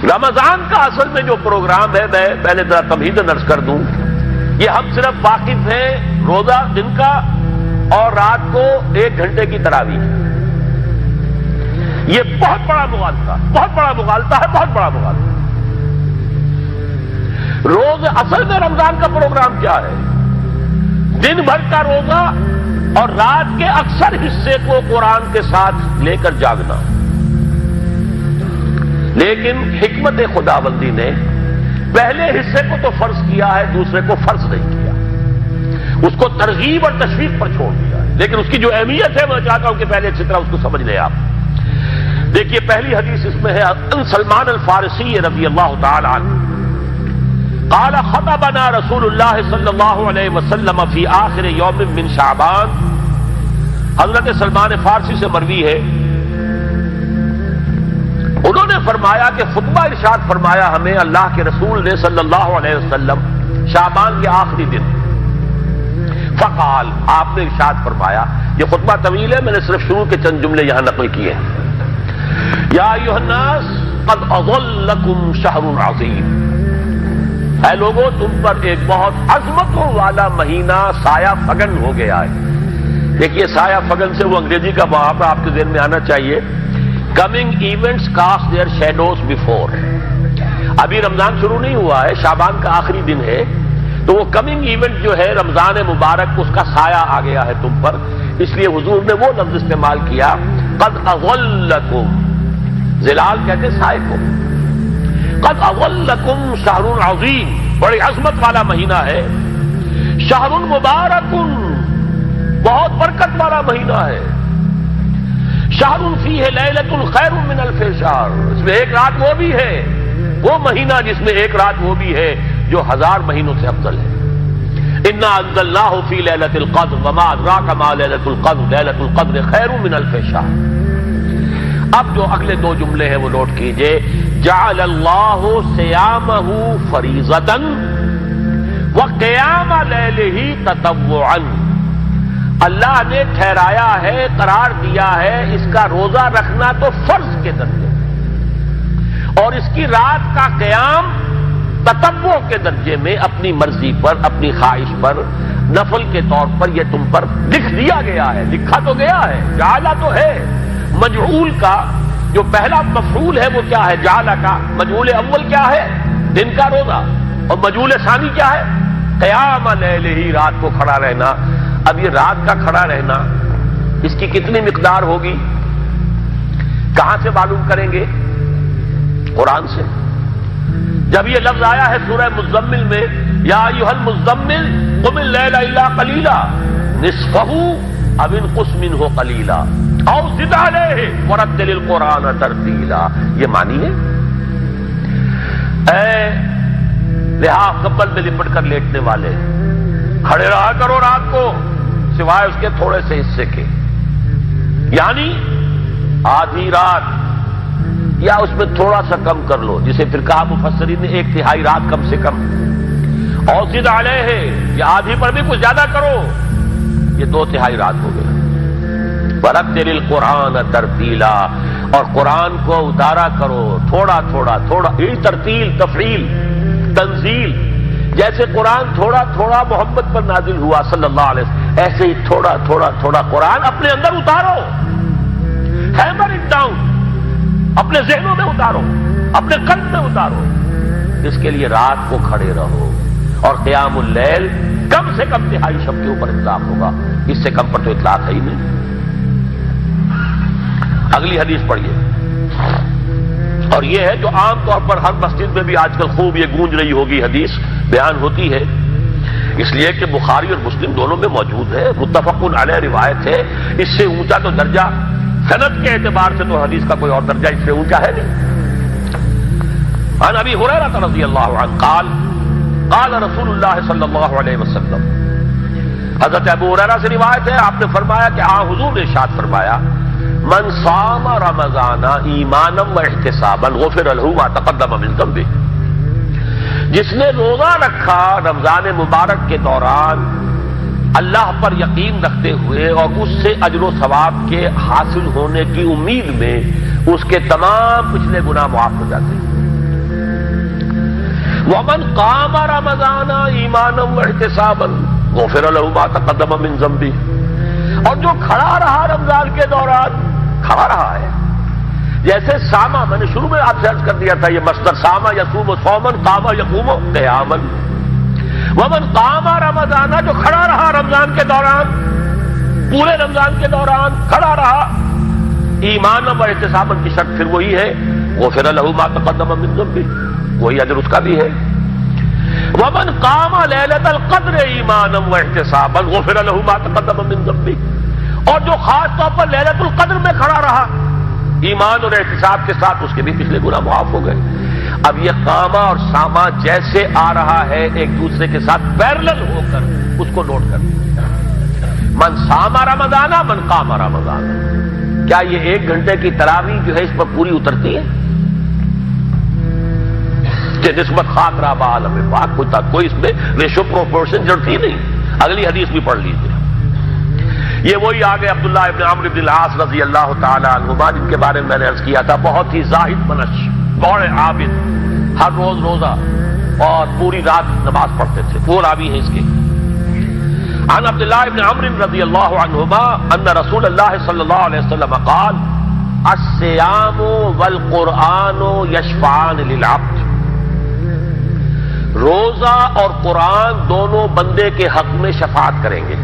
رمضان کا اصل میں جو پروگرام ہے، میں پہلے ذرا تمہیداً عرض کر دوں، یہ ہم صرف واقف ہیں روزہ دن کا اور رات کو 1 گھنٹے کی تراویح۔ یہ بہت بڑا مغالطہ ہے، بہت بڑا مغالطہ۔ روز اصل میں رمضان کا پروگرام کیا ہے؟ دن بھر کا روزہ اور رات کے اکثر حصے کو قرآن کے ساتھ لے کر جاگنا۔ لیکن حکمت خداوندی نے پہلے حصے کو تو فرض کیا ہے، دوسرے کو فرض نہیں کیا، اس کو ترغیب اور تشویق پر چھوڑ دیا ہے۔ لیکن اس کی جو اہمیت ہے میں چاہتا ہوں کہ پہلے اچھی طرح اس کو سمجھ لیں آپ۔ دیکھیے پہلی حدیث اس میں ہے ان سلمان الفارسی رضی اللہ تعالی عنہ قال خطبنا رسول اللہ صلی اللہ علیہ وسلم فی آخر یوم من شعبان۔ حضرت سلمان فارسی سے مروی ہے، انہوں نے فرمایا کہ خطبہ ارشاد فرمایا ہمیں اللہ کے رسول نے صلی اللہ علیہ وسلم شعبان کے آخری دن۔ فقال، آپ نے ارشاد فرمایا، یہ خطبہ طویل ہے، میں نے صرف شروع کے چند جملے یہاں نقل کیے ہیں۔ یا ایھا الناس قد اظلکم شہر عظیم، اے لوگوں تم پر ایک بہت عظمتوں والا مہینہ سایہ فگن ہو گیا ہے۔ دیکھیے سایہ فگن سے وہ انگریزی کا محاورہ آپ کے ذہن میں آنا چاہیے، coming events cast their shadows before. ابھی رمضان شروع نہیں ہوا ہے، شعبان کا آخری دن ہے، تو وہ کمنگ ایونٹ جو ہے رمضان مبارک، اس کا سایہ آ گیا ہے تم پر، اس لیے حضور نے وہ لفظ استعمال کیا قد اظلکم، ظلال کہتے سائے کو، قد اظلکم شہر عظیم، بڑی عظمت والا مہینہ ہے، شہر مبارک، بہت برکت والا مہینہ ہے، شہر فیہ لیلۃ خیر من الف شہر، اس میں ایک رات وہ بھی ہے، وہ مہینہ جس میں ایک رات وہ بھی ہے جو 1000 مہینوں سے افضل ہے۔ انا انزلناہ فی لیلۃ القدر وما ادراک ما لیلۃ القدر لیلۃ القدر خیر من الف شہر۔ اب جو اگلے 2 جملے ہیں وہ نوٹ کیجئے، جعل اللہ صیامہ فریضۃ وقیام لیلہ تطوعا، اللہ نے ٹھہرایا ہے، قرار دیا ہے اس کا روزہ رکھنا تو فرض کے درجے میں، اور اس کی رات کا قیام تطوع کے درجے میں، اپنی مرضی پر، اپنی خواہش پر، نفل کے طور پر یہ تم پر لکھ دیا گیا ہے، لکھا تو گیا ہے، جعلہ تو ہے۔ مجعول کا جو پہلا مفعول ہے وہ کیا ہے؟ جعلہ کا مجعول اول کیا ہے؟ دن کا روزہ، اور مجعول ثانی کیا ہے؟ قیام لیلہ، رات کو کھڑا رہنا۔ اب یہ رات کا کھڑا رہنا اس کی کتنی مقدار ہوگی؟ کہاں سے معلوم کریں گے؟ قرآن سے۔ جب یہ لفظ آیا ہے سورہ مزمل میں، یا ایھا المزمل قم اللیل الا قلیلا نصفہ او انقص منہ قلیلا او زد علیہ ورتل القرآن ترتیلا، یہ معنی ہے اے لحاظ کمبل میں لپٹ کر لیٹنے والے، کھڑے رہا کرو رات کو سوائے اس کے تھوڑے سے حصے کے، یعنی آدھی رات یا اس میں تھوڑا سا کم کر لو، جسے پھر کہا مفسرین نے 1/3 رات کم سے کم، اور زد علیہ یا آدھی پر بھی کچھ زیادہ کرو، یہ 2/3 رات ہو گیا۔ ورتل القرآن ترتیلا، اور قرآن کو اتارا کرو تھوڑا تھوڑا تھوڑا، یہ ترتیل، تفعیل، تنزیل، جیسے قرآن تھوڑا تھوڑا محمد پر نازل ہوا صلی اللہ علیہ وسلم، ایسے ہی تھوڑا تھوڑا تھوڑا قرآن اپنے اندر اتارو، ہیمر اٹ ڈاؤن، اپنے ذہنوں میں اتارو، اپنے قلب میں اتارو۔ اس کے لیے رات کو کھڑے رہو، اور قیام اللیل کم سے کم 1/3 شب کے اوپر اطلاق ہوگا، اس سے کم پر تو اطلاق ہے ہی نہیں۔ اگلی حدیث پڑھیے، اور یہ ہے جو عام طور پر ہر مسجد میں بھی آج کل خوب یہ گونج رہی ہوگی، حدیث بیان ہوتی ہے، اس لیے کہ بخاری اور مسلم دونوں میں موجود ہے، متفق علیہ روایت ہے، اس سے اونچا تو درجہ سند کے اعتبار سے تو حدیث کا کوئی اور درجہ اس سے اونچا ہے نہیں۔ عن ابی ہریرہ رضی اللہ عنہ قال قال رسول اللہ صلی اللہ علیہ وسلم، حضرت ابو ہریرہ سے روایت ہے، آپ نے فرمایا کہ حضور نے ارشاد فرمایا، من صام رمضان ایمانا واحتسابا غفر له ما تقدم من ذنبه، جس نے روزہ رکھا رمضان مبارک کے دوران اللہ پر یقین رکھتے ہوئے اور اس سے اجر و ثواب کے حاصل ہونے کی امید میں، اس کے تمام پچھلے گناہ معاف ہو جاتے ہیں۔ ومن قام رمضان ایمانا واحتسابا غفر له ما تقدم من ذنبه، اور جو کھڑا رہا رمضان کے دوران، کھڑا رہا ہے جیسے ساما، میں نے شروع میں آپ سے عرض کر دیا تھا یہ مصدر ساما یصوم صوما قام یقوم قیاما، ومن قام رمضان، جو کھڑا رہا رمضان کے دوران، پورے رمضان کے دوران کھڑا رہا، ایمان و احتساباً کی شرط پھر وہی ہے، غفر له ما تقدم من ذنبه، وہی اجر اس کا بھی ہے، ومن قام لیلۃ القدر ایمانا واحتسابا غفر له ما تقدم من ذنبه، اور جو خاص طور پر لیلۃ القدر میں کھڑا رہا ایمان اور احتساب کے ساتھ، اس کے بھی پچھلے گناہ معاف ہو گئے۔ اب یہ قامہ اور سامہ جیسے آ رہا ہے ایک دوسرے کے ساتھ پیرلل ہو کر، اس کو نوٹ کر من سام رمضان من قام رمضان، کیا یہ 1 گھنٹے کی تراویح جو ہے اس پر پوری اترتی ہے؟ کہ نسبت خاک رابع عالم پاک کوئی اس میں ریشو پروپورشن جڑتی نہیں۔ اگلی حدیث بھی پڑھ لیجیے، یہ وہی آگے عبداللہ ابن عمرو بن العاص رضی اللہ تعالی عنہما، جن کے بارے میں میں نے عرض کیا تھا بہت ہی زاہد منش، بڑے عابد، ہر روز روزہ اور پوری رات نماز پڑھتے تھے، وہ راوی ہیں اس کے۔ عن عبداللہ ابن عمرو رضی اللہ عنہما ان رسول اللہ صلی اللہ علیہ وسلم قال الصیام والقرآن یشفعان للعبد، روزہ اور قرآن دونوں بندے کے حق میں شفاعت کریں گے۔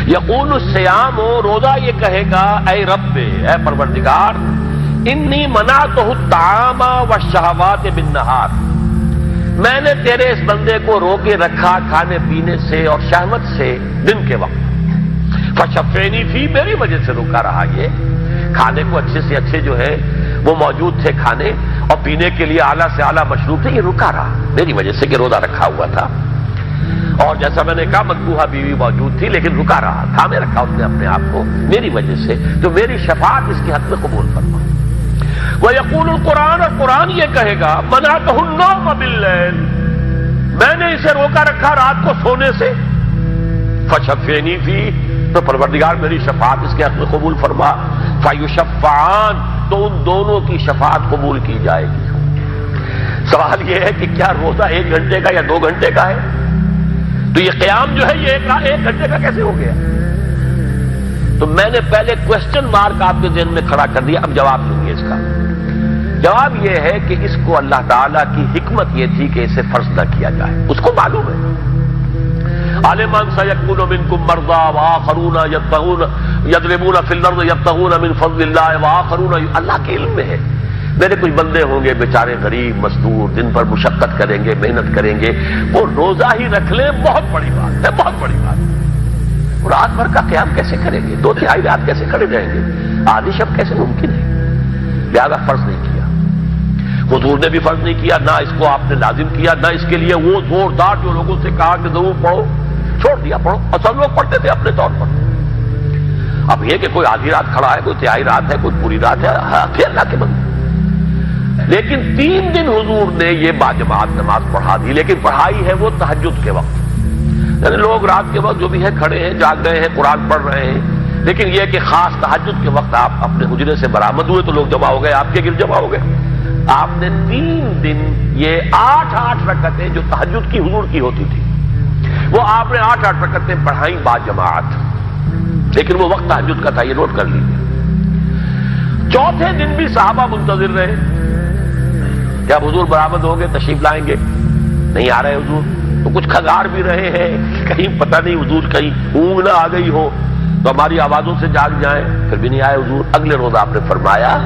یقول الصیام، روزہ یہ کہے گا اے رب، اے پروردگار، انی منعتہ الطعام والشہوات بالنہار، میں نے تیرے اس بندے کو روکے رکھا کھانے پینے سے اور شہوت سے دن کے وقت، فشفعنی فی، میری وجہ سے روکا رہا، یہ کھانے کو اچھے سے اچھے جو ہے وہ موجود تھے کھانے، اور پینے کے لیے اعلیٰ سے اعلیٰ مشروب تھے، یہ رکا رہا میری وجہ سے کہ روزہ رکھا ہوا تھا، اور جیسا میں نے کہا مطبوعہ بیوی موجود تھی لیکن رکا رہا، تھامے رکھا اس نے اپنے آپ کو میری وجہ سے، تو میری شفاعت اس کے حق میں قبول فرما۔ وَيَقُولُ الْقُرْآنُ، اور قرآن یہ کہے گا مَنَعْتُهُ النَّوْمَ بِاللَّيْلِ، میں نے اسے روکا رکھا رات کو سونے سے، فَشَفِّعْنِي فِيهِ، تو پروردگار میری شفاعت اس کے حق میں قبول فرما، فَيُشَفَّعَانِ، تو ان دونوں کی شفاعت قبول کی جائے گی۔ سوال یہ ہے کہ کیا روزہ 1 گھنٹے کا یا 2 گھنٹے کا ہے؟ تو یہ قیام جو ہے یہ 1 گھنٹے کا کیسے ہو گیا؟ تو میں نے پہلے کوسچن مارک آپ کے ذہن میں کھڑا کر دیا، اب جواب سنیے اس کا۔ جواب یہ ہے کہ اس کو اللہ تعالیٰ کی حکمت یہ تھی کہ اسے فرض نہ کیا جائے، اس کو معلوم ہے۔ عَلِمَ أَنَّ سَيَكُونُ مِنكُم مَّرْضَىٰ وَآخَرُونَ يَضْرِبُونَ فِي الْأَرْضِ يَبْتَغُونَ مِن فَضْلِ اللَّهِ وَآخَرُونَ، اللہ کے علم میں ہے میرے کچھ بندے ہوں گے بیچارے غریب مزدور، دن بھر مشقت کریں گے، محنت کریں گے، وہ روزہ ہی رکھ لیں، بہت بڑی بات ہے، بہت بڑی بات ہے۔ رات بھر کا قیام کیسے کریں گے؟ 2/3 رات کیسے کھڑے رہیں گے؟ آدھی شب کیسے ممکن ہے؟ لہذا فرض نہیں کیا، حضور نے بھی فرض نہیں کیا، نہ اس کو آپ نے لازم کیا، نہ اس کے لیے وہ زوردار جو لوگوں سے کہا کہ ضرور پڑھو، چھوڑ دیا پڑھو، اور سب لوگ پڑھتے تھے اپنے طور پر۔ اب یہ کہ کوئی آدھی رات کھڑا ہے، کوئی 1/3 رات ہے، کوئی پوری رات ہے، پھر اللہ کے بندے۔ لیکن 3 دن حضور نے یہ باجماعت نماز پڑھا دی، لیکن پڑھائی ہے وہ تہجد کے وقت، یعنی لوگ رات کے وقت جو بھی ہے کھڑے ہیں، جاگ رہے ہیں، قرآن پڑھ رہے ہیں، لیکن یہ کہ خاص تہجد کے وقت آپ اپنے حجرے سے برآمد ہوئے تو لوگ جمع ہو گئے، آپ کے گرد جمع ہو گئے۔ آپ نے 3 دن یہ 8 رکعتیں جو تہجد کی حضور کی ہوتی تھی، وہ آپ نے 8 رکعتیں پڑھائیں باجماعت، لیکن وہ وقت تہجد کا تھا، یہ نوٹ کر لیجیے۔ 4تھے دن بھی صحابہ منتظر رہے، کیا حضور برآمد ہوں گے، تشریف لائیں گے؟ نہیں آ رہے حضور، تو کچھ کھگار بھی رہے ہیں، کہیں پتہ نہیں حضور کہیں اونگ نہ آ گئی ہو تو ہماری آوازوں سے جاگ جائیں، پھر بھی نہیں آئے حضور۔ اگلے روز آپ نے فرمایا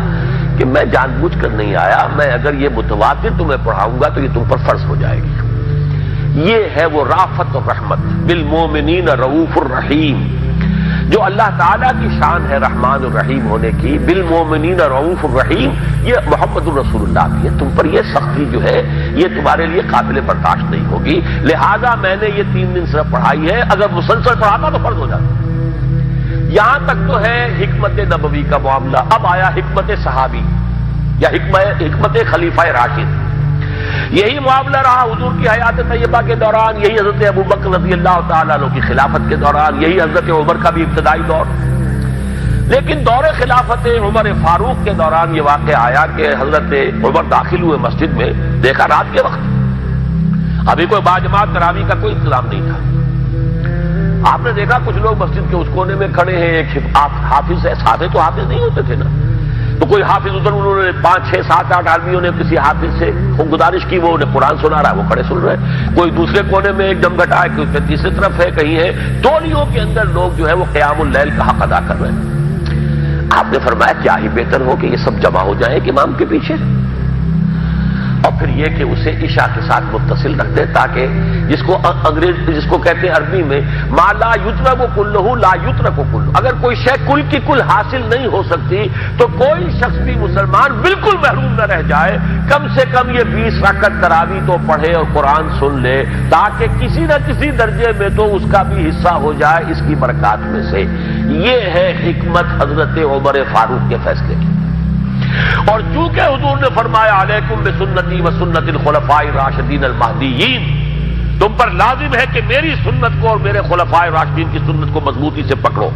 کہ میں جان بوجھ کر نہیں آیا، میں اگر یہ متواتر تمہیں پڑھاؤں گا تو یہ تم پر فرض ہو جائے گی۔ یہ ہے وہ رافت اور رحمت، بالمومنین رؤوف الرحیم، جو اللہ تعالیٰ کی شان ہے رحمان الرحیم ہونے کی، بالمومنین رؤوف الرحیم، یہ محمد الرسول اللہ کی ہے، تم پر یہ سختی جو ہے یہ تمہارے لیے قابل برداشت نہیں ہوگی، لہذا میں نے یہ 3 دن صرف پڑھائی ہے، اگر مسلسل پڑھاتا تو فرض ہو جاتا۔ یہاں تک تو ہے حکمت نبوی کا معاملہ، اب آیا حکمت صحابی یا حکمت خلیفہ راشد۔ یہی معاملہ رہا حضور کی حیات طیبہ کے دوران، یہی حضرت ابوبکر رضی اللہ تعالیٰ عنہ کی خلافت کے دوران، یہی حضرت عمر کا بھی ابتدائی دور۔ لیکن دور خلافت عمر فاروق کے دوران یہ واقعہ آیا کہ حضرت عمر داخل ہوئے مسجد میں، دیکھا رات کے وقت ابھی کوئی باجماعت تراویح کا کوئی انتظام نہیں تھا. آپ نے دیکھا کچھ لوگ مسجد کے اس کونے میں کھڑے ہیں، ایک حافظ ہے، صحابہ تو حافظ نہیں ہوتے تھے نا، تو کوئی حافظ ادھر، انہوں نے 5 6 7 8 آدمیوں نے کسی حافظ سے گزارش کی، وہ انہیں قرآن سنا رہا ہے، وہ کھڑے سن رہے ہیں. کوئی دوسرے کونے میں ایک دم گھٹا ہے، کوئی تیسری طرف ہے، کہیں ہے، تولیوں کے اندر لوگ جو ہے وہ قیام اللیل کا حق ادا کر رہے ہیں. آپ نے فرمایا کیا ہی بہتر ہو کہ یہ سب جمع ہو جائیں ایک امام کے پیچھے، اور پھر یہ کہ اسے عشاء کے ساتھ متصل رکھ دیں، تاکہ جس کو کہتے ہیں عربی میں ما لا یترک کلہ لا یترک کلہ، اگر کوئی شے کل کی کل حاصل نہیں ہو سکتی تو کوئی شخص بھی مسلمان بالکل محروم نہ رہ جائے، کم سے کم یہ 20 رکعت تراویح تو پڑھے اور قرآن سن لے، تاکہ کسی نہ کسی درجے میں تو اس کا بھی حصہ ہو جائے اس کی برکات میں سے. یہ ہے حکمت حضرت عمر فاروق کے فیصلے کی. اور چونکہ حضور نے فرمایا علیکم بسنتی و سنت الخلفاء الراشدین المہدیین، تم پر لازم ہے کہ میری سنت کو اور میرے خلفاء راشدین کی سنت کو مضبوطی سے پکڑو.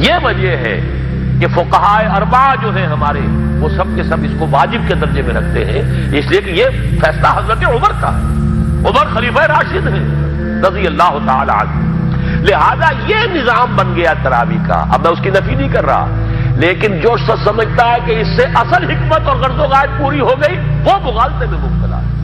یہ وجہ ہے کہ فقہاء اربعہ جو ہیں ہمارے، وہ سب کے سب اس کو واجب کے درجے میں رکھتے ہیں، اس لیے کہ یہ فیصلہ حضرت عمر کا ہے. عمر خلیفہ راشد ہیں رضی اللہ تعالی عنہ، لہذا یہ نظام بن گیا تراویح کا. اب میں اس کی نفی نہیں کر رہا، لیکن جو شخص سمجھتا ہے کہ اس سے اصل حکمت اور غرض و غایت پوری ہو گئی، وہ مغالطے میں مبتلا ہے.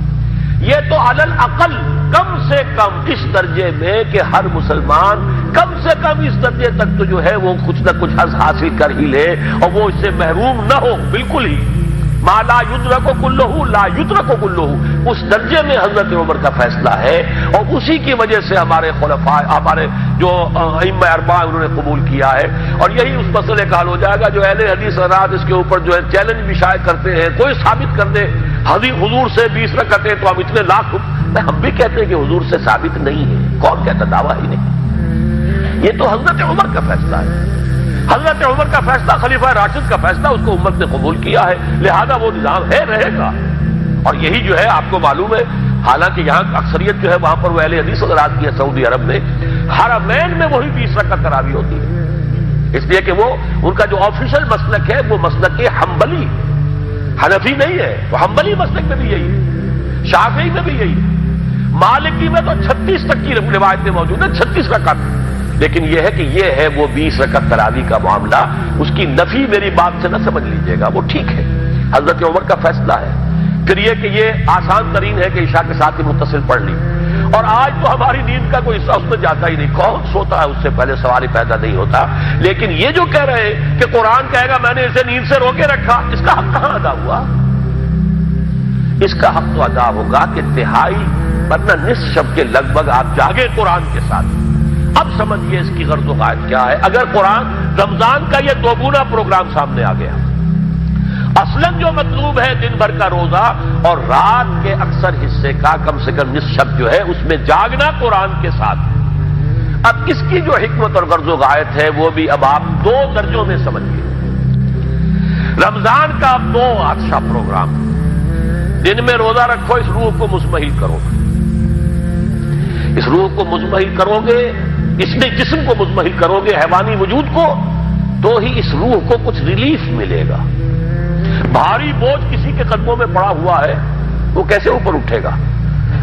یہ تو علی الاقل کم سے کم اس درجے میں کہ ہر مسلمان کم سے کم اس درجے تک تو جو ہے وہ کچھ نہ کچھ حظ حاصل کر ہی لے، اور وہ اس سے محروم نہ ہو بالکل ہی. ما لا یدرک کلہ لا یترک کلہ، اس درجے میں حضرت عمر کا فیصلہ ہے، اور اسی کی وجہ سے ہمارے خلفاء، ہمارے جو ائمہ اربعہ انہوں نے قبول کیا ہے. اور یہی اس مسئلے کا حل ہو جائے گا جو اہل حدیث حضرات اس کے اوپر جو ہے چیلنج بھی شائع کرتے ہیں، کوئی ثابت کر دے حضور سے 20 رکعتیں تو ہم اتنے لاکھ، ہم بھی کہتے ہیں کہ حضور سے ثابت نہیں ہے، کون کہتا دعویٰ ہی نہیں. یہ تو حضرت عمر کا فیصلہ ہے، حضرت عمر کا فیصلہ، خلیفہ راشد کا فیصلہ، اس کو امت نے قبول کیا ہے، لہذا وہ نظام ہے، رہے گا. اور یہی جو ہے آپ کو معلوم ہے، حالانکہ یہاں اکثریت جو ہے وہاں پر وہ اہل حدیث حضرات کی ہے سعودی عرب میں، حرمین میں وہی 20 رکعت تراویح ہوتی ہے، اس لیے کہ وہ ان کا جو آفیشل مسلک ہے وہ مسلک حنبلی، حنفی نہیں ہے، وہ حنبلی مسلک میں بھی یہی ہے، شافعی میں بھی یہی ہے، مالکی میں تو 36 تک کی روایتیں موجود ہیں، 36 رکعت. لیکن یہ ہے کہ یہ ہے وہ 20 رکعت تراویح کا معاملہ، اس کی نفی میری بات سے نہ سمجھ لیجیے گا، وہ ٹھیک ہے، حضرت عمر کا فیصلہ ہے. پھر یہ کہ یہ آسان ترین ہے کہ عشاء کے ساتھ ہی متصل پڑھ لی، اور آج تو ہماری نیند کا کوئی حصہ اس میں جاتا ہی نہیں، کون سوتا ہے اس سے پہلے سوال ہی پیدا نہیں ہوتا. لیکن یہ جو کہہ رہے ہیں کہ قرآن کہے گا میں نے اسے نیند سے روکے رکھا، اس کا حق کہاں ادا ہوا؟ اس کا حق تو ادا ہوگا کہ تہائی ورنہ نصف شب کے لگ بھگ آپ جاگے قرآن کے ساتھ. اب سمجھیے اس کی غرض و غایت کیا ہے. اگر قرآن رمضان کا یہ دوگنا پروگرام سامنے آ گیا، اصلاً جو مطلوب ہے دن بھر کا روزہ اور رات کے اکثر حصے کا کم سے کم نصف شب جو ہے اس میں جاگنا قرآن کے ساتھ، اب اس کی جو حکمت اور غرض و غایت ہے وہ بھی اب آپ 2 درجوں میں سمجھیے. رمضان کا 2 اچھا پروگرام، دن میں روزہ رکھو، اس روح کو مزمحل کرو، اس روح کو مزمحل کرو گے، اس میں جسم کو مزمحل کرو گے، حیوانی وجود کو، تو ہی اس روح کو کچھ ریلیف ملے گا. بھاری بوجھ کسی کے قدموں میں پڑا ہوا ہے، وہ کیسے اوپر اٹھے گا؟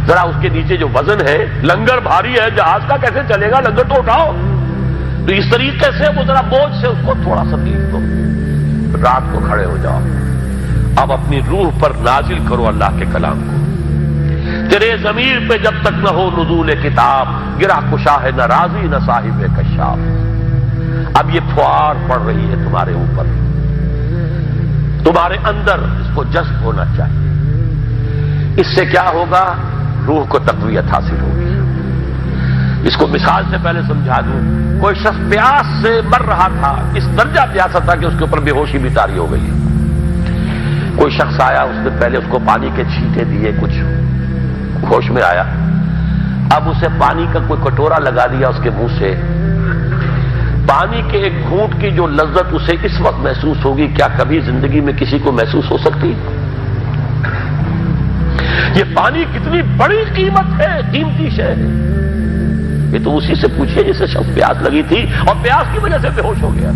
ذرا اس کے نیچے جو وزن ہے، لنگر بھاری ہے، جہاز کا کیسے چلے گا؟ لنگر تو اٹھاؤ. تو اس طریقے سے وہ ذرا بوجھ سے اس کو تھوڑا سا ریلیف دو، رات کو کھڑے ہو جاؤ. اب اپنی روح پر نازل کرو اللہ کے کلام کو. تیرے ضمیر پہ جب تک نہ ہو نزول کتاب، گرہ کشا ہے نہ راضی نہ صاحب کشاف. اب یہ پھوار پڑ رہی ہے تمہارے اوپر، تمہارے اندر اس کو جذب ہونا چاہیے. اس سے کیا ہوگا؟ روح کو تقویت حاصل ہوگی. اس کو مثال سے پہلے سمجھا دوں. کوئی شخص پیاس سے مر رہا تھا، اس درجہ پیاسا تھا کہ اس کے اوپر بے ہوشی بھی طاری ہو گئی. کوئی شخص آیا، اس نے پہلے اس کو پانی کے چھینٹے دیے، کچھ ہوش میں آیا. اب اسے پانی کا کوئی کٹورا لگا دیا اس کے منہ سے. پانی کے ایک گھونٹ کی جو لذت اسے اس وقت محسوس ہوگی، کیا کبھی زندگی میں کسی کو محسوس ہو سکتی؟ یہ پانی کتنی بڑی قیمت ہے، قیمتی شے ہے. یہ تو اسی سے پوچھئے جسے شخص پیاس لگی تھی اور پیاس کی وجہ سے بے ہوش ہو گیا.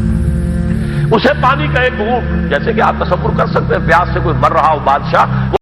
اسے پانی کا ایک گھونٹ، جیسے کہ آپ تصور کر سکتے ہیں پیاس سے کوئی مر رہا ہو بادشاہ،